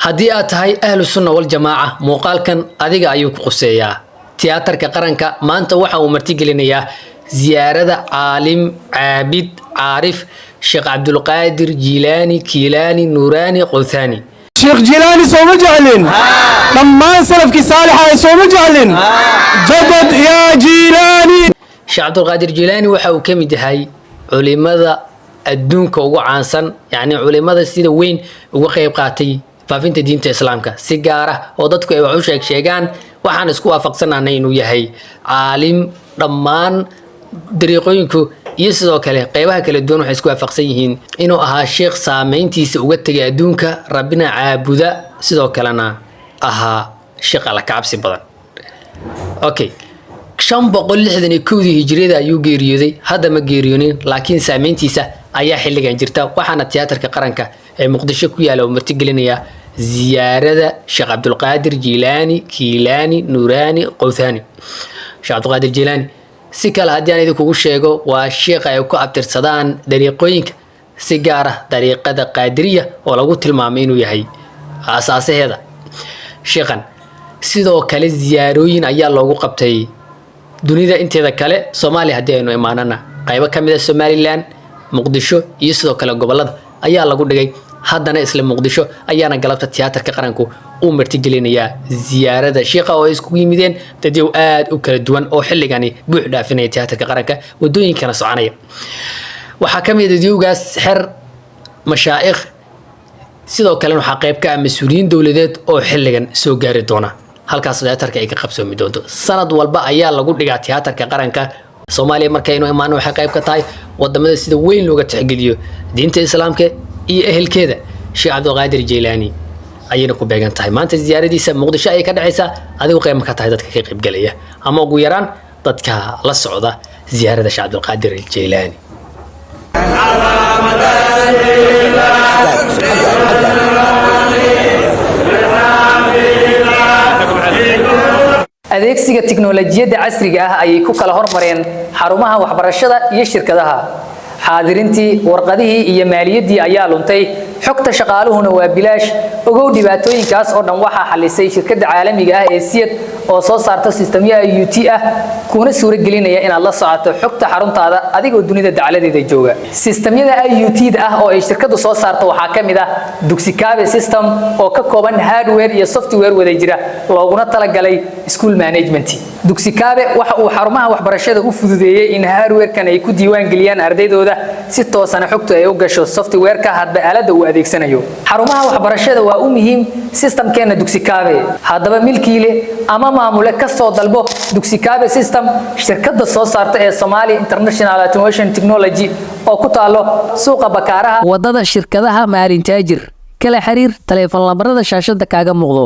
haddii aad tahay ahlu sunna wal jamaaca muuqaalkan adiga ayuu ku quseeyaa tiyaatarka qaranka maanta waxa uu martigelinayaa ziyaarada caalim caabid caarif sheekh cabdulqaadir jiilaani kiilaani nuuraani qowthaani شيخ جيلاني سو مجعلن لما سلف كي صالحة سو مجعلن جدد يا جيلاني sheekh cabdulqaadir jiilaani waxa uu ka mid yahay culimada adduunka ugu caansan yacni culimada sida weyn uga qayb qaatay faafinta diinta islaamka si gaar ah oo dadku ay wax u sheegaan waxaan isku waafaqsanaanay inuu yahay caalim dhammaan dariiqooyinku iyo sidoo kale qaybaha kala duwan waxay isku waafaqsan yihiin inuu ahaa sheekh saameyntiisa uga tegay adduunka rabbina caabuda sidoo kalena ahaa sheekh alla kacabsi badan okay 561 hijriyada ayuu geeriyooday hadda ma geeriyoonin laakiin saameyntiisa ayaa xilligan jirta waxaana tiyaatarka qaranka ee muqdisho ku yaala oo martigelinaya ziyaarada sheekh cabdulqaadir jiilaani kiilaani nuuraani qowthaani sheekh cabdulqaadir jiilaani si kale haddii aan idinkugu sheego waa sheekh ay ku abtirsadaan dariiqooyinka si gaar ah dariiqada qaadiriya oo lagu tilmaamay inuu yahay asaasaheeda sheekhan sidoo kale ziyaarooyin ayaa loogu qabtay dunida inteeda kale Soomaaliya haddii aynu imaanana qaybo ka mid ah Somaliland muqdisho iyo sidoo kale gobolada ayaa lagu dhigay haddana isla muqdisho ayaana galabta tiyaatarka qaranku uu martigelinayaa ziyaarada sheekha oo isku yimideen dad aad u kala duwan oo xilligani buux dhaafinaya tiyaatarka qaranka wadooyinkana soconaya waxaa ka mid ah dadiyowgaas xer mashaayikh sidoo kale waxaa qayb ka ah mas'uuliyiin dowladeed oo xilligan soo gaari doona halkaas tiyaatarka ay ka qabsoomi doonto sanad walba ayaa lagu dhigaa tiyaatarka qaranka Soomaaliya markaynu imaano waxay qayb ka tahay wadamada sida weyn looga tixgeliyo diinta islaamka iyo ehelkeeda sheekh cabdulqaadir jiilaani ayayna ku beegan tahay maanta ziyaaradiisa muqdisho ay ka dhacaysaa adigu qayb ka tahay dadka ka qayb galaya ama ugu yaraan dadka la socda ziyaarada sheekh cabdulqaadir jiilaani adeegsiga tiknoolajiyadda casriga ah ayay ku kala hormareen xarumaha waxbarashada iyo shirkadaha xaadirintii warqadihii iyo maaliyadii ayaa luntay xogta shaqaaluhuna waa bilaash ogow dhibaatooyinkaas oo dhan waxaa xalisay shirkadda caalamiga ah ee SIAD oo soo saarta sistamyada IoT ah kuna suura gelinaya inaad la socoto xogta xaruntaada adigoo dunida dacaladeeda jooga sistamyada IoT ah oo ay shirkaddu soo saarto waxaa ka mid ah Duxikaabe system oo ka kooban hardware iyo software wada jira looguna talagalay school management Duxikaabe waxa uu xarumaha waxbarashada u fududeeyay in hardware-kan ay ku diiwaan geliyaan ardaydooda si toosan xogtu ay u gasho software-ka hadba aalada uu adeegsanayo xarumaha waxbarashada waa u muhiim system-keena Duxikaabe haddaba milkiile ama maamule ka soo dalbo Duxikaabe system shirkadda soo saarta ee Somali International Automation Technology oo ku taalo suuqa Bakaaraha wadada shirkadaha Maarin Taajir kala xiriir telefoon lambarada shaashada kaaga muuqdo